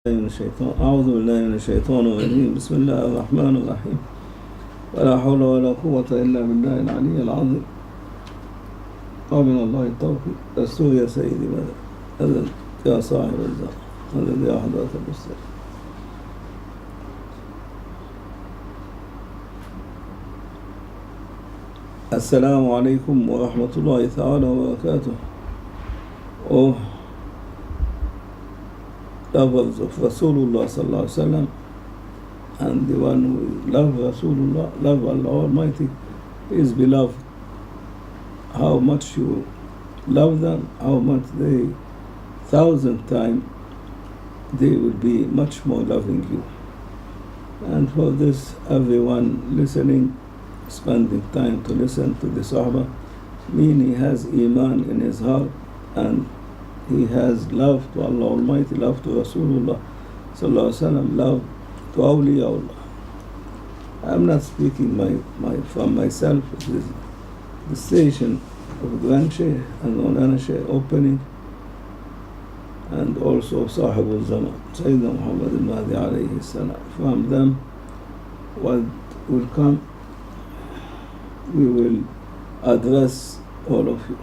أعوذ بالله من الشيطان الرجيم. بسم الله الرحمن الرحيم. ولا حول ولا قوة إلا بالله العلي العظيم. ومن الله التوفيق. دستور يا سيدي ماذا أذن يا صاحب الزمان أذن يا حضرة المستقيم. السلام عليكم ورحمة الله تعالى وبركاته. Lovers of Rasulullah sallallahu alaihi wasallam, and the one who love Rasulullah, love Allah Almighty, is beloved. How much you love them, how much they 1,000 times they will be much more loving you. And for this, everyone listening, spending time to listen to the Sahaba, meaning he has Iman in his heart and he has love to Allah Almighty, love to Rasulullah sallallahu alaihi wasallam, love to Awliya Allah. I'm not speaking from myself. It is the station of Grand Sheikh and Maulana Sheikh opening, and also Suhbuh Zaman, Sayyidina Muhammad al-Mahdi alayhi salam. From them, what will come, we will address all of you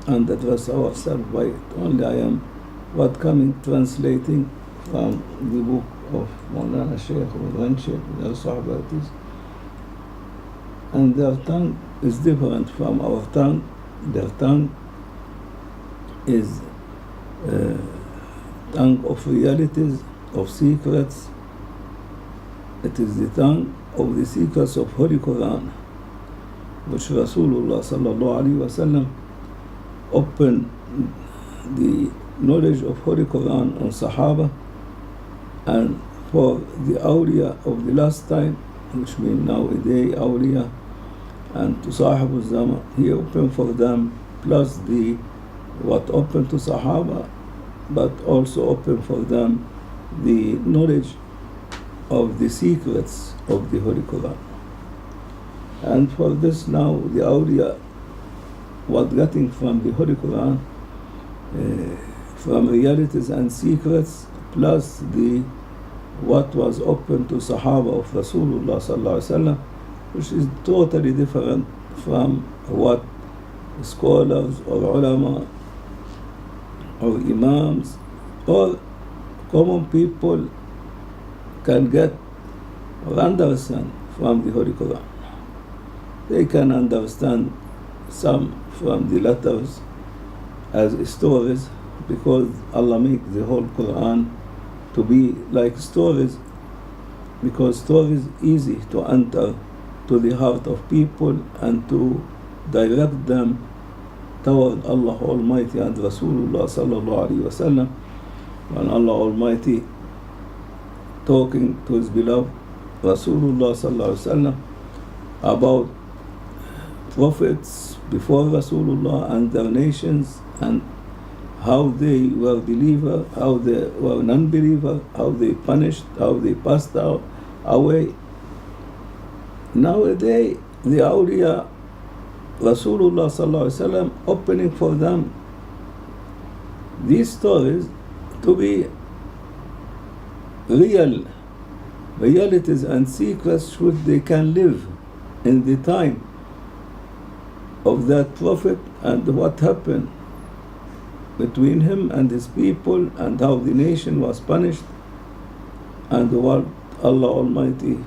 and address ourselves by it. Only I am translating from the book of Maulana Sheikh or Grand Sheikh, their Sahabatis, and their tongue is different from our tongue. Their tongue is tongue of realities, of secrets. It is the tongue of the secrets of Holy Quran, which Rasulullah sallallahu alaihi wasallam opened the knowledge of Holy Quran on Sahaba, and for the Awliya of the last time, which means nowadays Awliya, and to Suhbuh Zaman, he opened for them, plus the what opened to Sahaba, but also opened for them the knowledge of the secrets of the Holy Quran. And for this now, the Awliya, what getting from the Holy Quran, from realities and secrets, plus the what was open to Sahaba of Rasulullah sallallahu alaihi wasallam, which is totally different from what scholars or ulama or imams or common people can get or understand from the Holy Quran. They can understand some from the letters as stories, because Allah makes the whole Quran to be like stories, because stories easy to enter to the heart of people and to direct them toward Allah Almighty and Rasulullah sallallahu alaihi wasallam. When Allah Almighty talking to His beloved Rasulullah sallallahu alaihi wasallam about prophets before Rasulullah and their nations, and how they were believer, how they were non-believer, how they punished, how they passed away. Nowadays, the Awliya, Rasulullah sallallahu alaihi wasallam, opening for them these stories to be realities and secrets which they can live in the time of that prophet, and what happened between him and his people, and how the nation was punished, and what Allah Almighty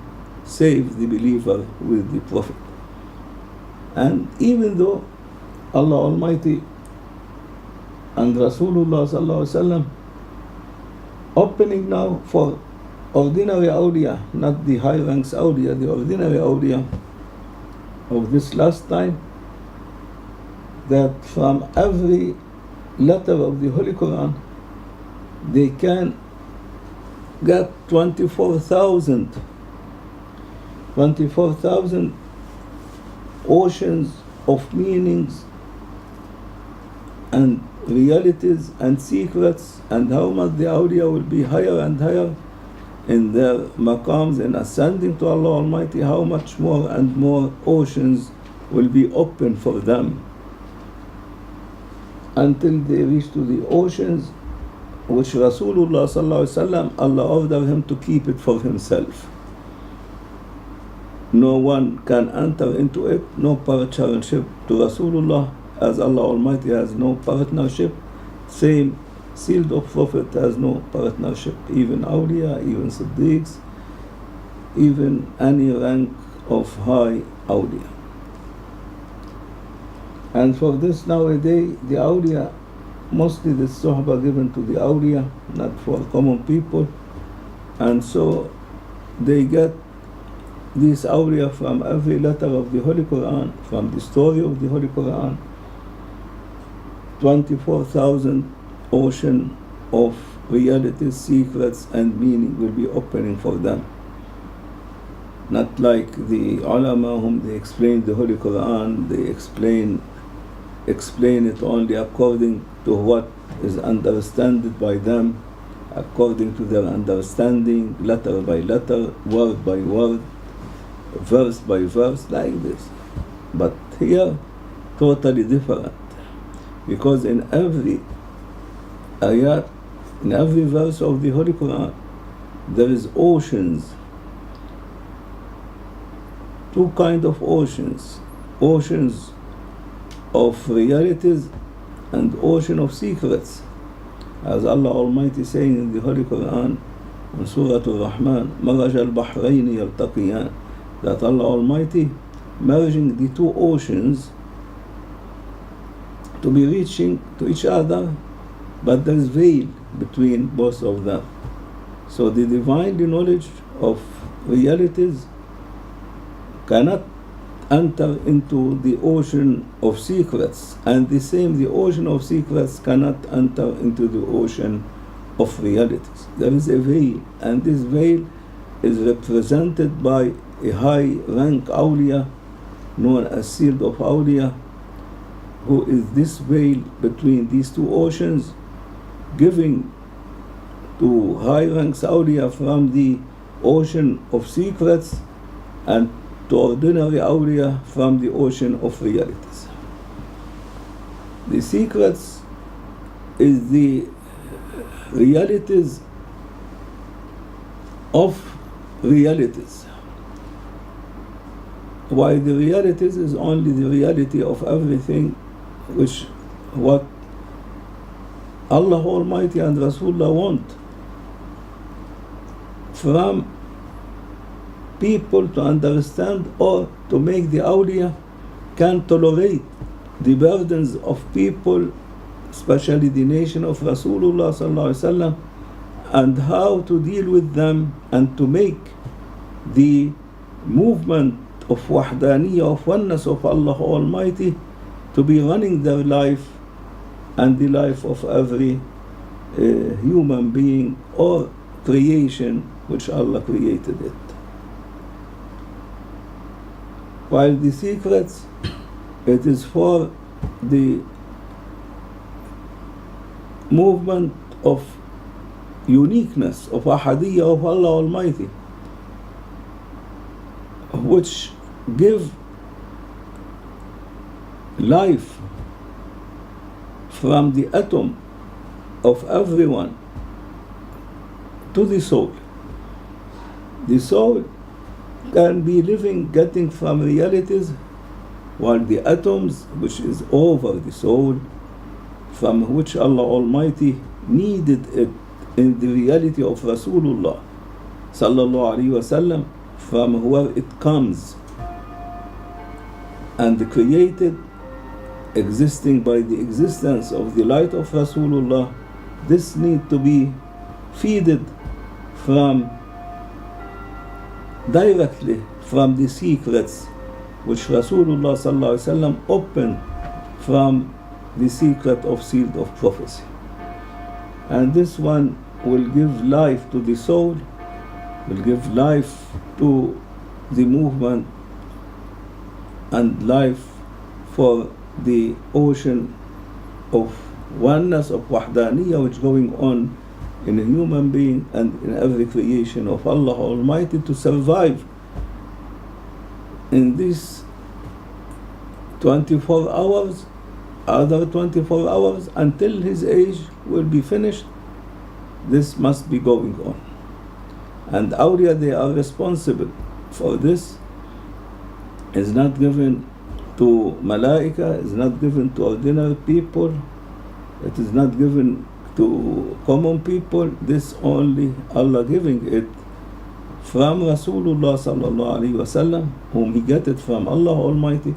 saved the believer with the prophet. And even though Allah Almighty and Rasulullah sallallahu alaihi wasallam opening now for ordinary awliya, not the high ranks awliya, the ordinary awliya of this last time, that from every letter of the Holy Quran they can get 24,000 oceans of meanings and realities and secrets, and how much the awliya will be higher and higher in their maqams and ascending to Allah Almighty, how much more and more oceans will be open for them until they reach to the oceans which Rasulullah sallallahu alaihi wasallam, Allah ordered him to keep it for himself. No one can enter into it, no partnership to Rasulullah, as Allah Almighty has no partnership. Same sealed of Prophet has no partnership. Even Awliya, even Siddiqs, even any rank of high Awliya. And for this nowadays, the Awliya, mostly the Suhbuh given to the Awliya, not for common people. And so they get these Awliya from every letter of the Holy Quran, from the story of the Holy Quran. 24,000 ocean of realities, secrets and meaning will be opening for them. Not like the ulama whom they explain the Holy Quran, they explain it only according to what is understood by them, according to their understanding, letter by letter, word by word, verse by verse, like this. But here, totally different. Because in every ayat, in every verse of the Holy Quran, there is oceans. Two kinds of oceans. Oceans of realities and ocean of secrets. As Allah Almighty saying in the Holy Quran, in Surah Al-Rahman, مَرَجَ الْبَحْرَيْنِ يَلْتَقِيَانِ, that Allah Almighty merging the two oceans to be reaching to each other, but there is veil between both of them. So the divine knowledge of realities cannot enter into the ocean of secrets, and the same, the ocean of secrets cannot enter into the ocean of realities. There is a veil, and this veil is represented by a high rank Awliya known as Sealed of Awliya, who is this veil between these two oceans, giving to high ranks Awliya from the ocean of secrets and to ordinary Awliya from the ocean of realities. The secrets is the realities of realities, while the realities is only the reality of everything which what Allah Almighty and Rasulullah want from people to understand, or to make the Awliya can tolerate the burdens of people, especially the nation of Rasulullah sallallahu alaihi wasallam, and how to deal with them, and to make the movement of wahdaniyah, of oneness of Allah Almighty, to be running their life and the life of every human being or creation which Allah created it. While the secrets, it is for the movement of uniqueness, of ahadiyya of Allah Almighty, which give life from the atom of everyone to the soul. The soul can be living, getting from realities, while the atoms, which is over the soul, from which Allah Almighty needed it in the reality of Rasulullah sallallahu alaihi wasallam, from where it comes and created, existing by the existence of the light of Rasulullah. This need to be feeded from directly from the secrets which Rasulullah sallallahu alaihi wasallam opened from the secret of sealed of prophecy. And this one will give life to the soul, will give life to the movement, and life for the ocean of oneness, of wahdaniyah, which going on in a human being and in every creation of Allah Almighty, to survive in these 24 hours, other 24 hours, until his age will be finished, this must be going on. And Awliya, they are responsible for this. Is not given to Malaika, is not given to ordinary people, it is not given to common people. This only Allah giving it from Rasulullah sallallahu alaihi wasallam, whom he get it from Allah Almighty,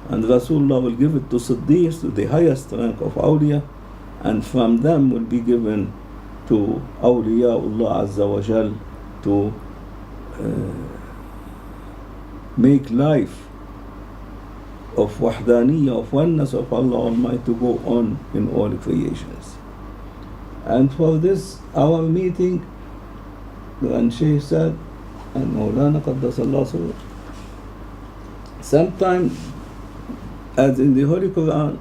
and Rasulullah will give it to Siddiqs, to the highest rank of Awliya, and from them will be given to Awliyaullah Azza wa Jal to make life of wahdaniyah, of oneness of Allah Almighty to go on in all creations. And for this, our meeting, and Shaykh said, and Mawlana Qaddasallahu Sirruh, sometimes, as in the Holy Quran,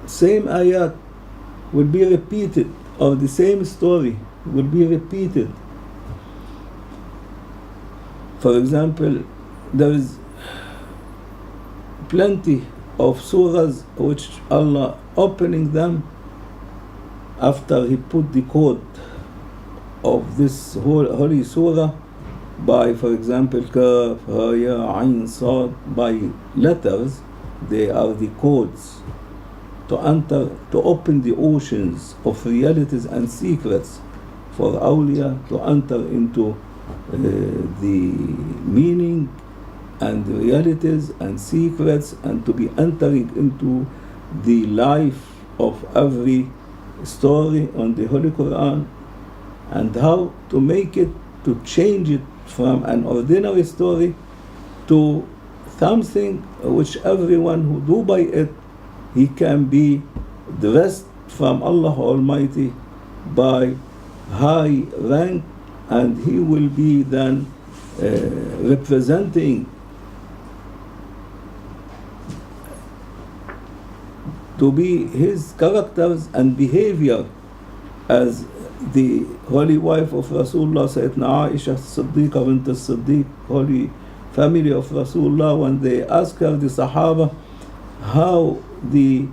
same ayat will be repeated, or the same story will be repeated. For example, there is plenty of surahs which Allah opening them after He put the code of this holy surah by, for example, Kaf, Ha, Ya, Ain, Sad, by letters. They are the codes to enter, to open the oceans of realities and secrets for Awliya to enter into the meaning and realities and secrets, and to be entering into the life of every story on the Holy Quran, and how to make it, to change it from an ordinary story to something which everyone who do by it, he can be dressed from Allah Almighty by high rank, and he will be then representing to be his characters and behavior as the holy wife of Rasulullah, Sayyidina Aisha Siddiqa bint al-Siddiq, holy family of Rasulullah, when they asked her, the Sahaba, how the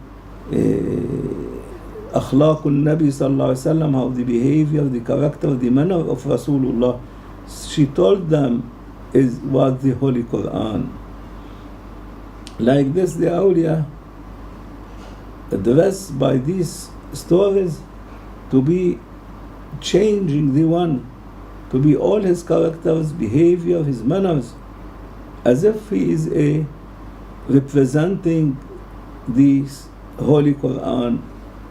akhlaqul Nabi sallallahu alaihi wasallam, how the behavior, the character, the manner of Rasulullah, she told them was the Holy Quran. Like this, the Awliya addressed by these stories to be changing the one, to be all his characters, behavior, his manners, as if he is a representing the Holy Quran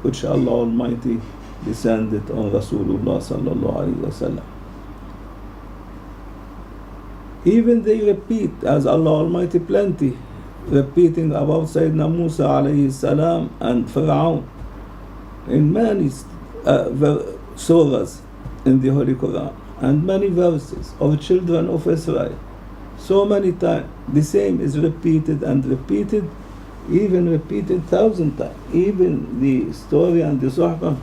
which Allah Almighty descended on Rasulullah sallallahu alaihi wasallam. Even they repeat, as Allah Almighty plenty, repeating about Sayyidina Musa alayhi salam and Fir'aun in many surahs in the Holy Quran, and many verses of children of Israel. So many times the same is repeated and repeated, even repeated 1,000 times. Even the story and the Suhbuh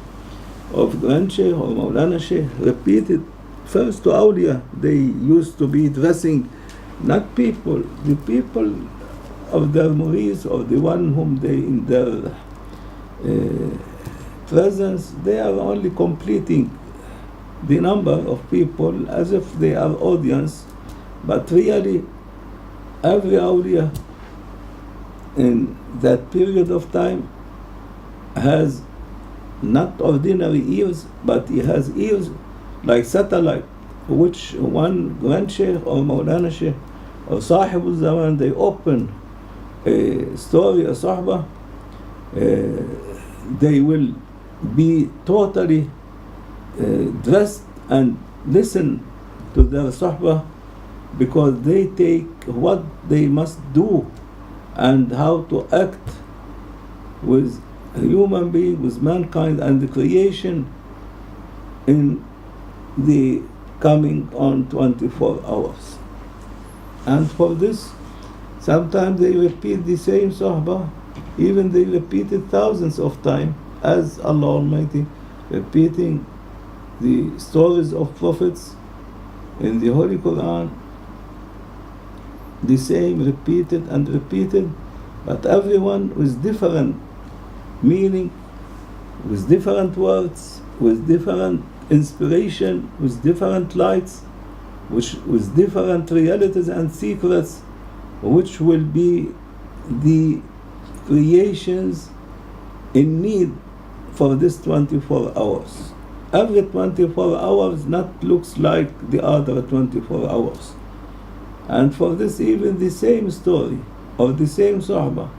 of Grand Shaykh or Mawlana Shaykh repeated first to Awliya. They used to be dressing not people, the people of their murids, or the one whom they in their presence, they are only completing the number of people as if they are audience, but really every Awliya in that period of time has not ordinary ears, but he has ears like satellite, which one Grand Shaykh or Mawlana Shaykh or Sahibul Zaman, they open a story, a Suhbuh, they will be totally dressed and listen to their Suhbuh, because they take what they must do and how to act with a human being, with mankind and the creation in the coming on 24 hours. And for this, sometimes they repeat the same Suhbuh, even they repeat it thousands of times, as Allah Almighty repeating the stories of prophets in the Holy Quran, the same repeated and repeated, but everyone with different meaning, with different words, with different inspiration, with different lights, with different realities and secrets, which will be the creations in need for this 24 hours. Every 24 hours not looks like the other 24 hours. And for this, even the same story or the same Suhbuh,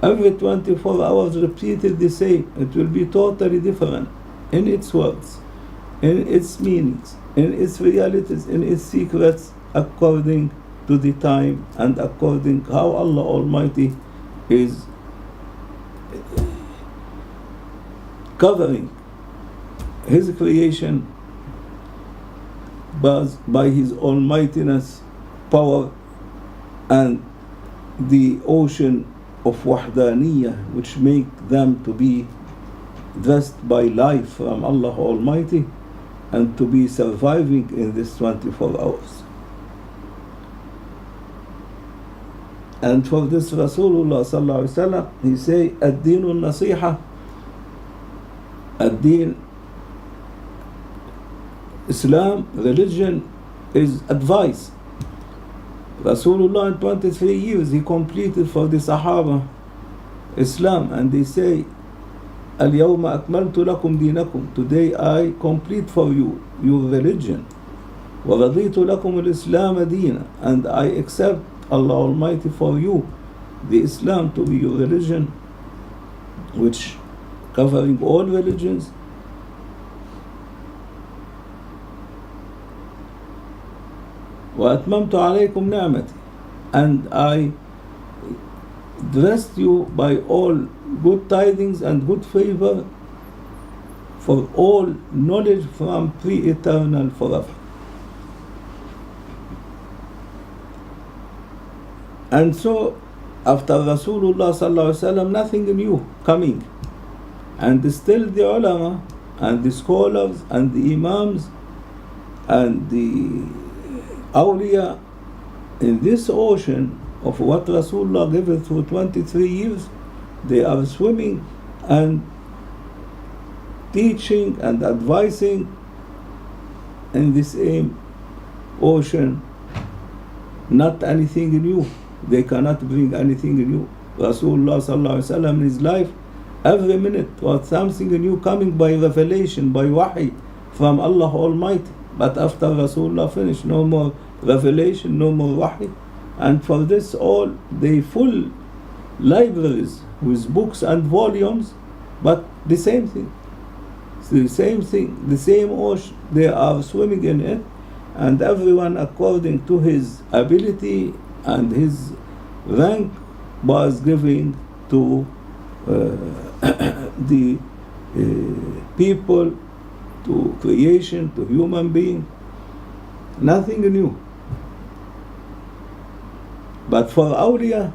every 24 hours repeated the same, it will be totally different in its words, in its meanings, in its realities, in its secrets, according to the time and according how Allah Almighty is covering His creation by His almightiness, power, and the ocean of wahdaniyah, which make them to be dressed by life from Allah Almighty and to be surviving in this 24 hours. And for this Rasulullah sallallahu alaihi wasallam, he say, "Ad-dinu nasiha." Ad-din, Islam, religion, is advice. Rasulullah in 23 years he completed for the Sahaba Islam, and they say, "Al-yawma akmaltu lakum dinakum." Today I complete for you your religion. "Wa raditu lakum al-Islam deena." And I accept Allah Almighty for you the Islam to be your religion, which covering all religions. وَأَتْمَمْتُ عَلَيْكُمْ نِعْمَتِي. And I dressed you by all good tidings and good favor for all knowledge from pre-eternal forever. And so, after Rasulullah sallallahu alaihi wasallam, nothing new coming. And still the ulama and the scholars and the imams and the Awliya in this ocean of what Rasulullah gave it through 23 years, they are swimming and teaching and advising in the same ocean. Not anything new. They cannot bring anything new. Rasulullah sallallahu alaihi wasallam in his life, every minute was something new coming by revelation, by wahi from Allah Almighty. But after Rasulullah finished, no more revelation, no more wahi. And for this all, they full libraries with books and volumes, but the same thing. It's the same thing, the same ocean. They are swimming in it, and everyone according to his ability and his rank was giving to the people, to creation, to human being. Nothing new. But for Awliya,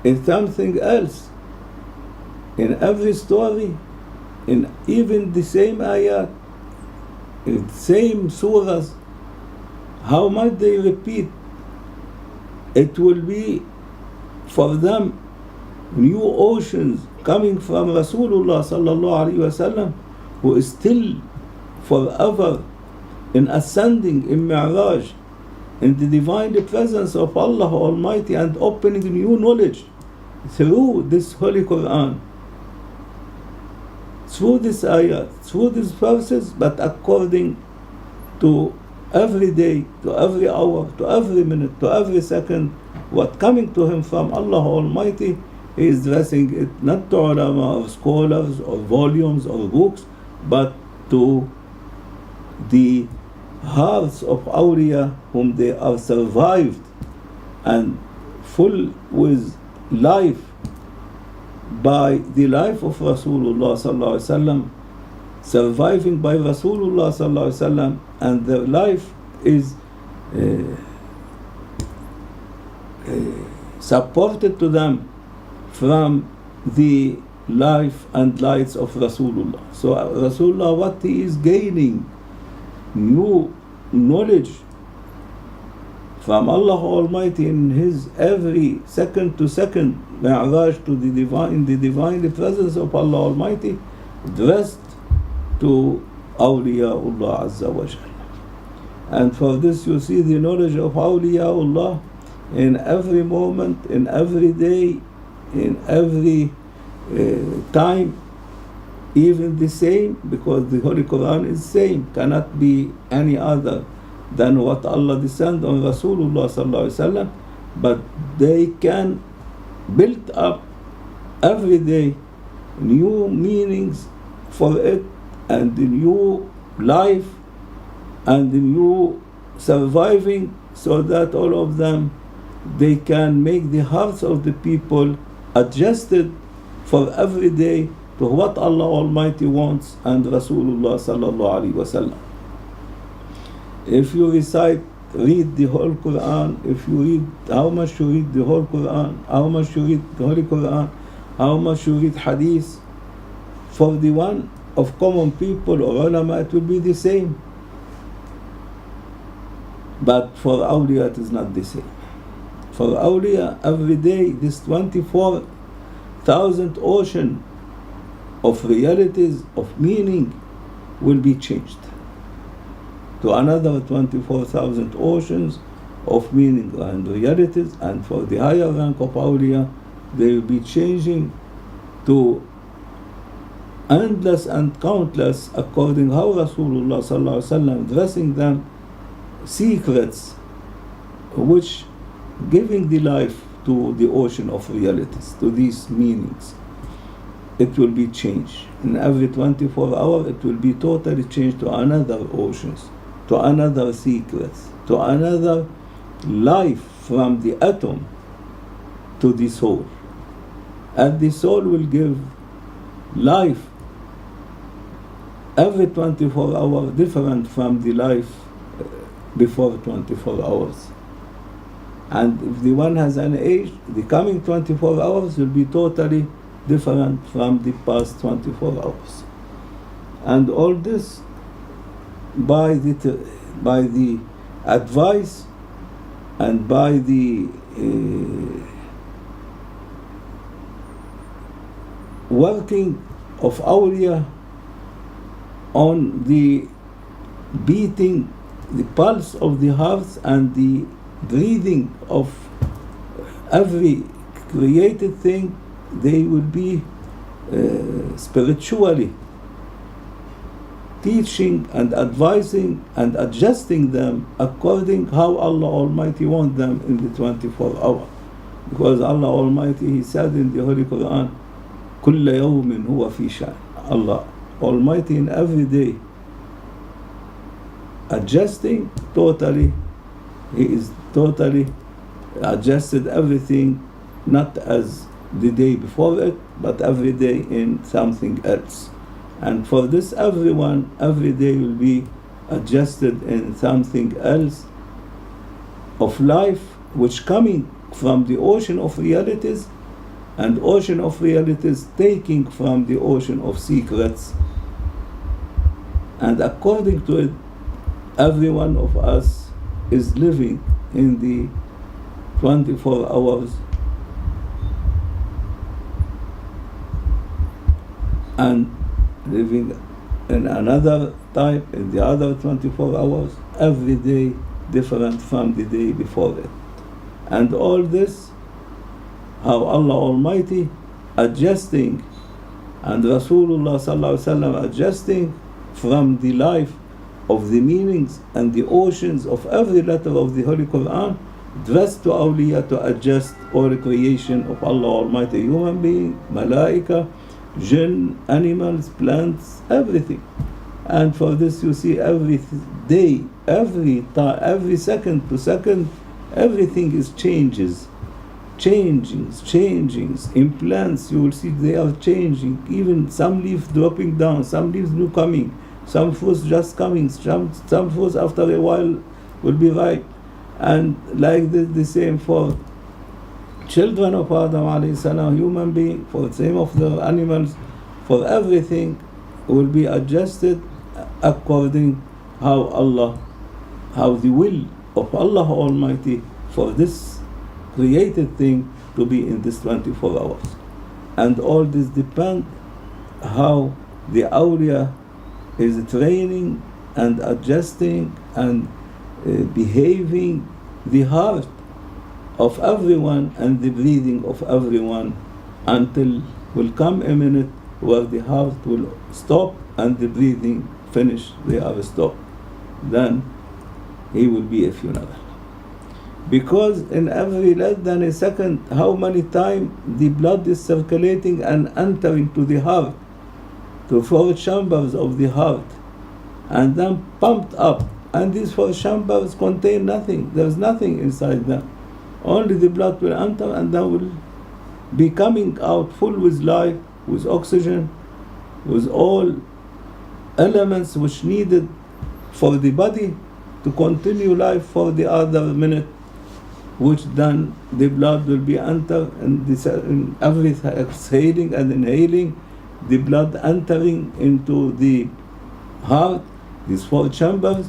it's something else. In every story, in even the same ayat, in same surahs, how much they repeat, it will be for them new oceans coming from Rasulullah sallallahu alaihi wasallam, who is still forever in ascending in Mi'raj, in the divine presence of Allah Almighty, and opening new knowledge through this Holy Quran, through this ayat, through these verses, but according to every day, to every hour, to every minute, to every second, what coming to him from Allah Almighty, he is dressing it not to ulama or scholars or volumes or books, but to the hearts of Awliya, whom they are survived and full with life by the life of Rasulullah sallallahu alaihi wasallam, surviving by Rasulullah sallallahu alaihi wasallam, and their life is supported to them from the life and lights of Rasulullah. So Rasulullah, what he is gaining, new knowledge from Allah Almighty in his every second to second Mi'raj to the divine presence of Allah Almighty, dressed to Awliyaullah Azza wa Jal. And for this you see the knowledge of Awliyaullah in every moment, in every day, in every time, even the same, because the Holy Quran is same, cannot be any other than what Allah descend on Rasulullah sallallahu alaihi wasallam, but they can build up every day new meanings for it, and the new life and the new surviving, so that all of them, they can make the hearts of the people adjusted for every day to what Allah Almighty wants and Rasulullah sallallahu alaihi wasallam. If you read the whole Quran, if you read, how much you read the whole Quran, how much you read the Holy Quran, how much you read Hadith, for the one of common people or ulama, it will be the same. But for awliya it is not the same. For awliya, every day this 24,000 ocean of realities, of meaning, will be changed to another 24,000 oceans of meaning and realities. And for the higher rank of awliya, they will be changing to endless and countless, according how Rasulullah sallallahu alaihi wasallam addressing them, secrets which giving the life to the ocean of realities, to these meanings. It will be changed. In every 24 hours, it will be totally changed to another oceans, to another secrets, to another life from the atom to the soul. And the soul will give life every 24 hours different from the life before 24 hours. And if the one has an age, the coming 24 hours will be totally different from the past 24 hours. And all this by the advice and by the working of awliya on the beating the pulse of the hearts and the breathing of every created thing. They will be spiritually teaching and advising and adjusting them according how Allah Almighty wants them in the 24 hours. Because Allah Almighty, He said in the Holy Quran, كُلَّ يَوْمٍ هُوَ فِي شَأْنٍ. Allah Almighty in every day adjusting totally. He is totally adjusted everything, not as the day before it, but every day in something else. And for this, everyone every day will be adjusted in something else of life, which coming from the ocean of realities, and ocean of realities taking from the ocean of secrets. And according to it, every one of us is living in the 24 hours and living in another type in the other 24 hours, every day different from the day before it. And all this, how Allah Almighty adjusting and Rasulullah sallallahu alaihi wasallam adjusting from the life of the meanings and the oceans of every letter of the Holy Quran, dressed to awliya to adjust all creation of Allah Almighty, human being, malaika, jinn, animals, plants, everything. And for this you see every day, every time, every second to second, everything is changing. In plants you will see they are changing, even some leaves dropping down, some leaves new coming, some fruits just coming, some fruits after a while will be ripe. And like this, the same for children of Adam alayhi salam, human being, for the same of the animals, for everything will be adjusted according how the will of Allah Almighty for this created thing to be in this 24 hours. And all this depend how the awliya is training and adjusting and behaving the heart of everyone and the breathing of everyone, until will come a minute where the heart will stop and the breathing finish, they are stopped. Then he will be a funeral. Because in every less than a second, how many times the blood is circulating and entering to the heart, to four chambers of the heart, and then pumped up. And these four chambers contain nothing. There's nothing inside them. Only the blood will enter and then will be coming out full with life, with oxygen, with all elements which needed for the body to continue life for the other minute, which then the blood will be enter and in every exhaling and inhaling, the blood entering into the heart, these four chambers,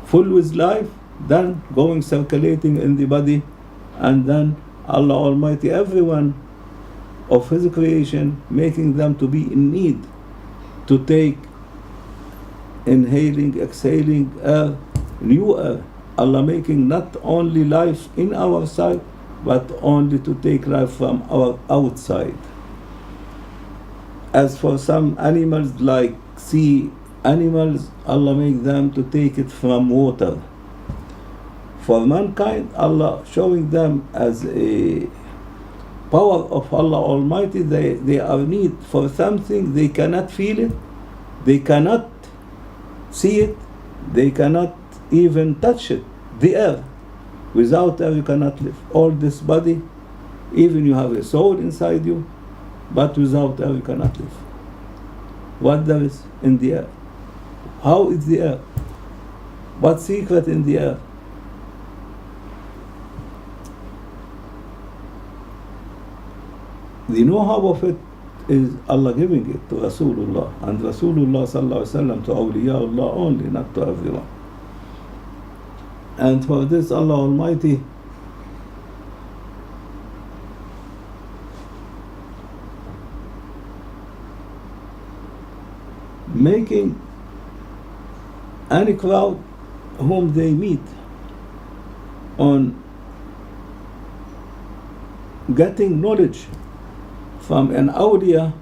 full with life, then going circulating in the body, and then Allah Almighty, everyone of His creation, making them to be in need to take inhaling, exhaling air, new air. Allah making not only life in our side, but only to take life from our outside. As for some animals like sea animals, Allah make them to take it from water. For mankind, Allah showing them as a power of Allah Almighty, they are need for something, they cannot feel it, they cannot see it, they cannot even touch it. The air. Without air you cannot live. All this body, even you have a soul inside you, but without air you cannot live. What there is in the air? How is the air? What secret in the air? The know-how of it is Allah giving it to Rasulullah, and Rasulullah sallallahu alaihi wasallam to Awliya only, not to everyone. And for this Allah Almighty making any crowd whom they meet on getting knowledge from an awliya,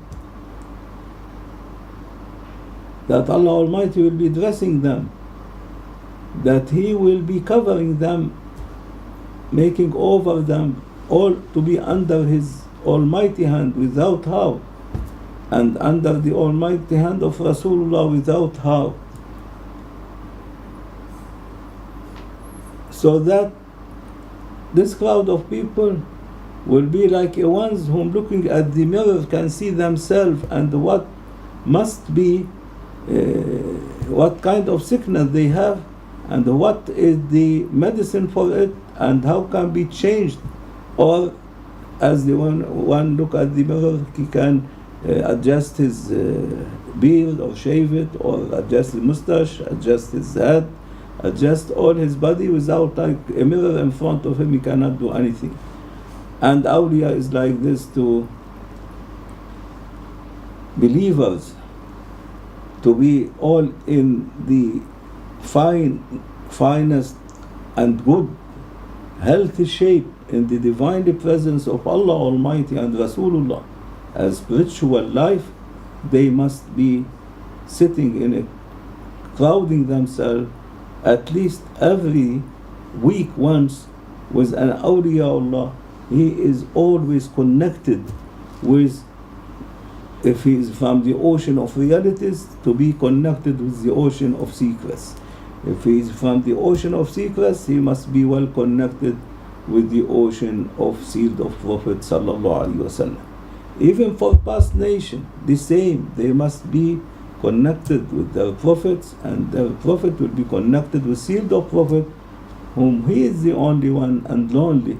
that Allah Almighty will be dressing them, that He will be covering them, making over them all to be under His almighty hand without how, and under the almighty hand of Rasulullah without how. So that this crowd of people will be like a ones whom looking at the mirror can see themselves and what must be, what kind of sickness they have, and what is the medicine for it, and how can be changed. Or as the one look at the mirror, he can adjust his beard or shave it, or adjust his mustache, adjust his head, adjust all his body without like a mirror in front of him. He cannot do anything. And Awliya is like this to believers, to be all in the finest and good, healthy shape in the divine presence of Allah Almighty and Rasulullah. As spiritual life, they must be sitting in a, crowding themselves at least every week once with an awliya Allah. He is always connected with, if he is from the ocean of realities, to be connected with the ocean of secrets. If he is from the ocean of secrets, he must be well connected with the ocean of sealed of Prophet sallallahu alaihi wasallam. Even for past nation, the same, they must be connected with their prophets, and their prophet will be connected with sealed of Prophet, whom he is the only one and only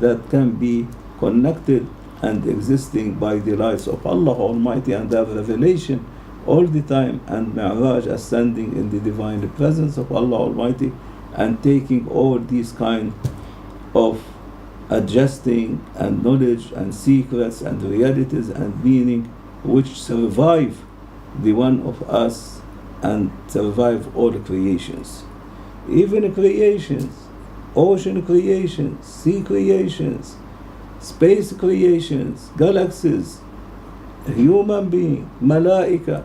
that can be connected and existing by the lights of Allah Almighty and their revelation all the time, and Mi'raj ascending in the divine presence of Allah Almighty and taking all these kind of adjusting and knowledge and secrets and realities and meaning which survive the one of us and survive all creations. Even creations, ocean creations, sea creations, space creations, galaxies, human being, malaika,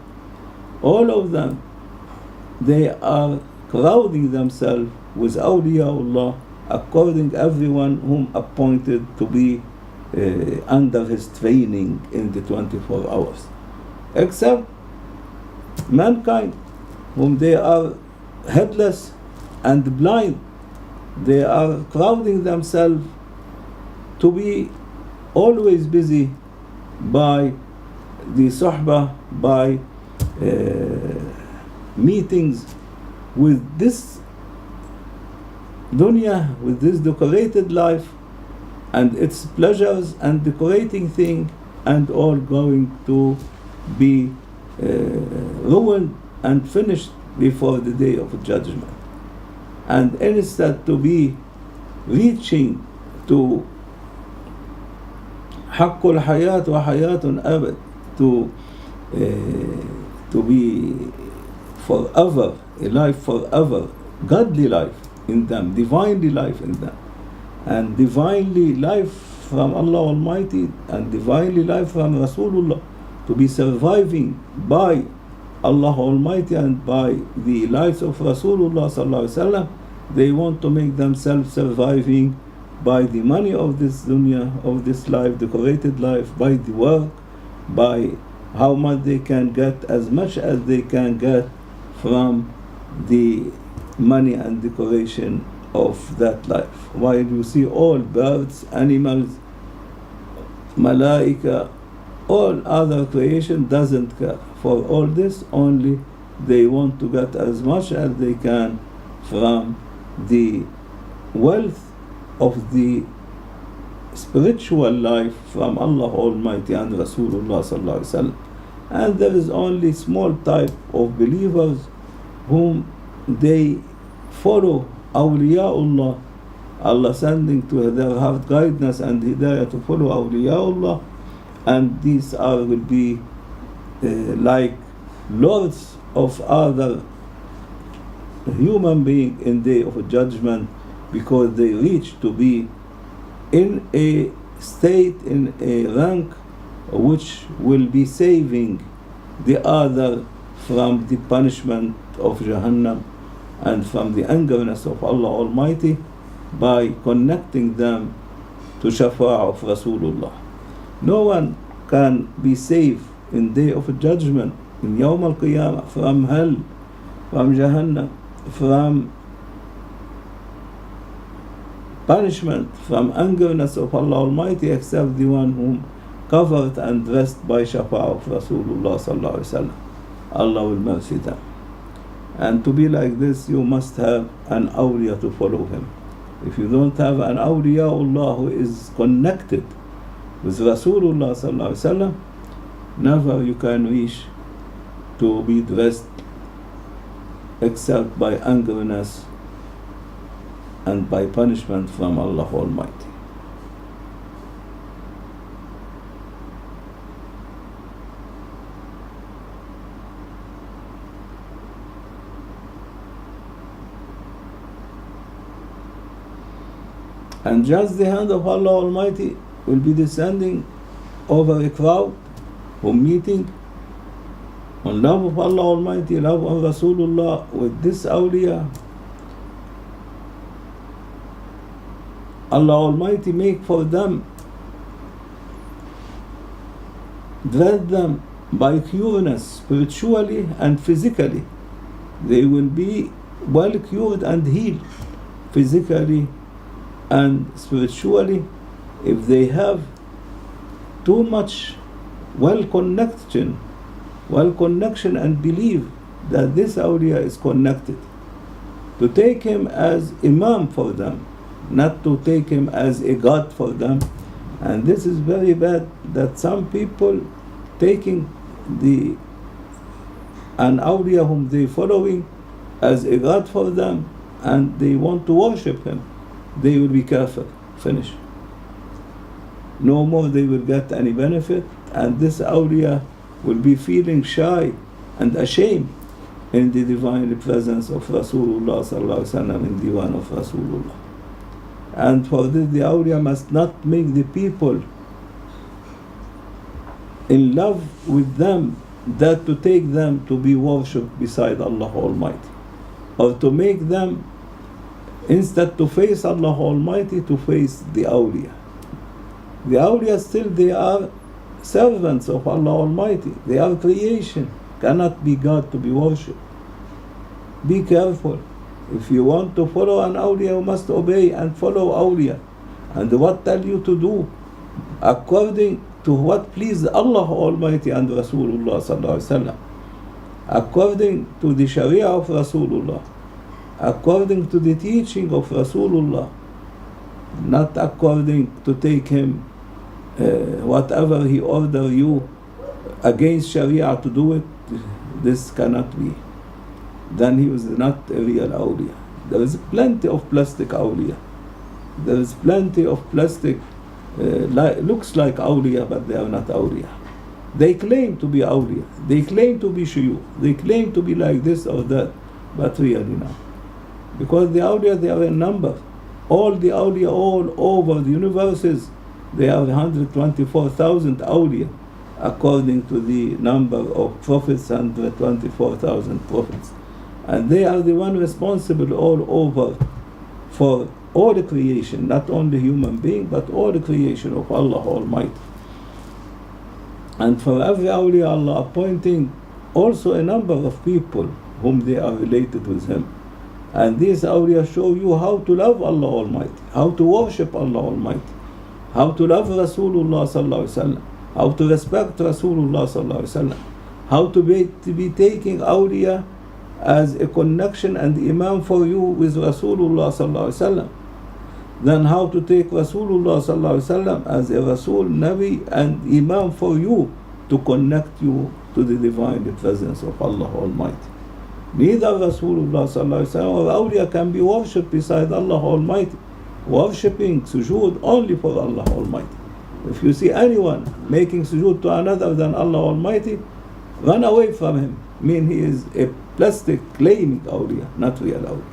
all of them, they are crowding themselves with awliyaullah, according everyone whom appointed to be under his training in the 24 hours. Except mankind, whom they are headless and blind, they are crowding themselves to be always busy by the suhbah, by meetings with this dunya, with this decorated life and its pleasures and decorating thing, and all going to be ruined and finished before the day of judgment. And instead to be reaching to haqqul hayat wa hayatun abad, to be forever, a life forever, godly life in them, divinely life in them, and divinely life from Allah Almighty, and divinely life from Rasulullah, to be surviving by Allah Almighty and by the lives of Rasulullah sallallahu alaihi wasallam. They want to make themselves surviving by the money of this dunya, of this life, decorated life, by the work, by how much they can get, as much as they can get from the money and decoration of that life. While you see all birds, animals, malaika, all other creation doesn't care for all this, only they want to get as much as they can from the wealth of the spiritual life from Allah Almighty and Rasulullah sallallahu alaihi wasallam. And there is only small type of believers whom they follow awliyaullah, Allah sending to their heart guidance and hidayah to follow awliyaullah, and these will be like lords of other human being in day of judgment, because they reach to be in a state, in a rank which will be saving the other from the punishment of Jahannam and from the angerness of Allah Almighty, by connecting them to Shafa'ah of Rasulullah. No one can be saved in day of judgment, in Yawm al-Qiyamah, from hell, from Jahannam, from punishment, from angerness of Allah Almighty, except the one whom covered and dressed by Shafa'ah of Rasulullah sallallahu alaihi wasallam. Allah will mercy them. And to be like this, you must have an awliya to follow him. If you don't have an awliyaullah who is connected with Rasulullah sallallahu alaihi wasallam, never you can reach to be dressed except by angerness and by punishment from Allah Almighty. And just the hand of Allah Almighty will be descending over a crowd who meeting on love of Allah Almighty, love of Rasulullah with this awliya. Allah Almighty make for them, dress them by cureness spiritually and physically. They will be well cured and healed physically and spiritually if they have too much well connection and believe that this awliya is connected, to take him as imam for them, not to take him as a god for them. And this is very bad, that some people taking an awliya whom they following as a god for them, and they want to worship him. They will be careful, finish. No more they will get any benefit, and this awliya will be feeling shy and ashamed in the divine presence of Rasulullah sallallahu alaihi wasallam, in diwan of Rasulullah. And for this, the awliya must not make the people in love with them, that to take them to be worshipped beside Allah Almighty, or to make them, instead to face Allah Almighty, to face the awliya. The awliya still, they are servants of Allah Almighty. They are creation, cannot be God to be worshipped. Be careful. If you want to follow an awliya, you must obey and follow awliya. And what tell you to do according to what pleased Allah Almighty and Rasulullah sallallahu alaihi wasallam, according to the Sharia of Rasulullah, according to the teaching of Rasulullah, not according to take him whatever he order you against Sharia to do it. This cannot be. Then he was not a real awliya. There is plenty of plastic awliya. There is plenty of plastic looks like awliya, but they are not awliya. They claim to be awliya. They claim to be shuyukh. They claim to be like this or that, but really not. Because the awliya, they are in number. All the awliya all over the universes, they are 124,000 awliya, according to the number of prophets, 124,000 prophets. And they are the one responsible all over for all the creation, not only human being, but all the creation of Allah Almighty. And for every awliya, Allah appointing also a number of people whom they are related with him. And these awliya show you how to love Allah Almighty, how to worship Allah Almighty, how to love Rasulullah sallallahu alaihi wasallam, how to respect Rasulullah sallallahu alaihi wasallam, how to be taking awliya as a connection and imam for you with Rasulullah sallallahu alaihi wasallam. Then how to take Rasulullah sallallahu alaihi wasallam as a Rasul, Nabi, and imam for you to connect you to the divine presence of Allah Almighty. Neither Rasulullah sallallahu alaihi wasallam or awliya can be worshipped beside Allah Almighty. Worshipping sujood only for Allah Almighty. If you see anyone making sujood to another than Allah Almighty, run away from him. Mean he is a plastic claiming awliya, not real awliya.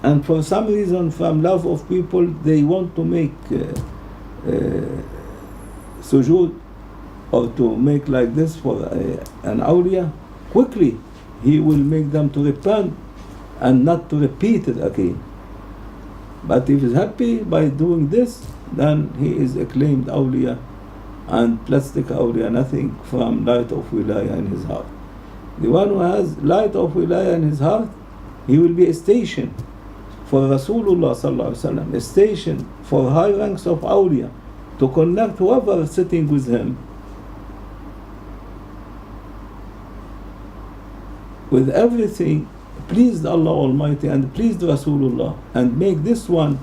And for some reason, from love of people, they want to make sujood or to make like this for an awliya. Quickly, he will make them to repent and not to repeat it again. But if he's happy by doing this, then he is acclaimed awliya, and plastic awliya, nothing from light of wilaya in his heart. The one who has light of wilaya in his heart, he will be a station for Rasulullah sallallahu alaihi wasallam, a station for high ranks of awliya, to connect whoever is sitting with him with everything pleased Allah Almighty and pleased Rasulullah, and make this one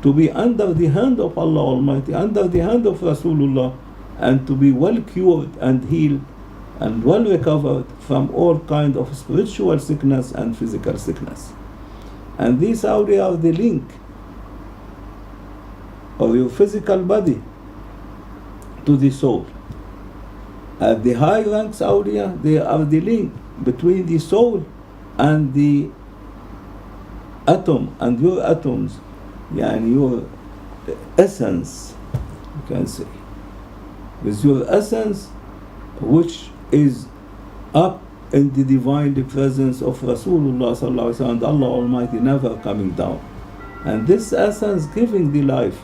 to be under the hand of Allah Almighty, under the hand of Rasulullah, and to be well cured and healed and well recovered from all kind of spiritual sickness and physical sickness. And these awliya are the link of your physical body to the soul. At the high ranks awliya, they are the link between the soul and the atom and your atoms, and your essence, you can say, with your essence, which is up in the divine presence of Rasulullah sallallahu alaihi wasallam, and Allah Almighty never coming down. And this essence giving the life,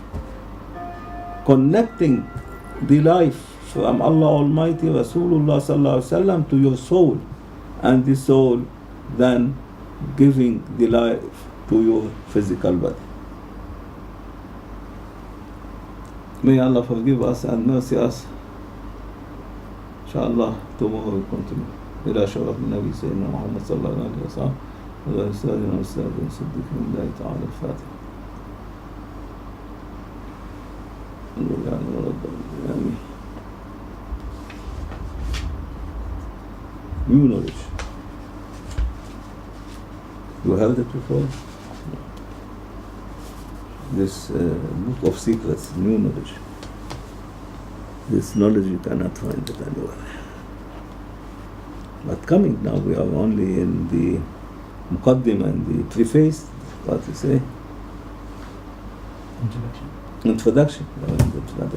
connecting the life from Allah Almighty, Rasulullah sallallahu alaihi wasallam, to your soul, and the soul then giving the life to your physical body. May Allah forgive us and mercy us. Inshallah, tomorrow we continue. إلى شرف النبي سيدنا محمد صلى الله عليه وسلم وإلى أستاذنا وأستاذ صديق الله تعالى الفاتحة. الحمد لله رب العالمين. New knowledge. You heard it before? This book of secrets, new knowledge. This knowledge you cannot find it anywhere. But coming now, we are only in the Muqaddim and the preface, what to say? Introduction. Introduction.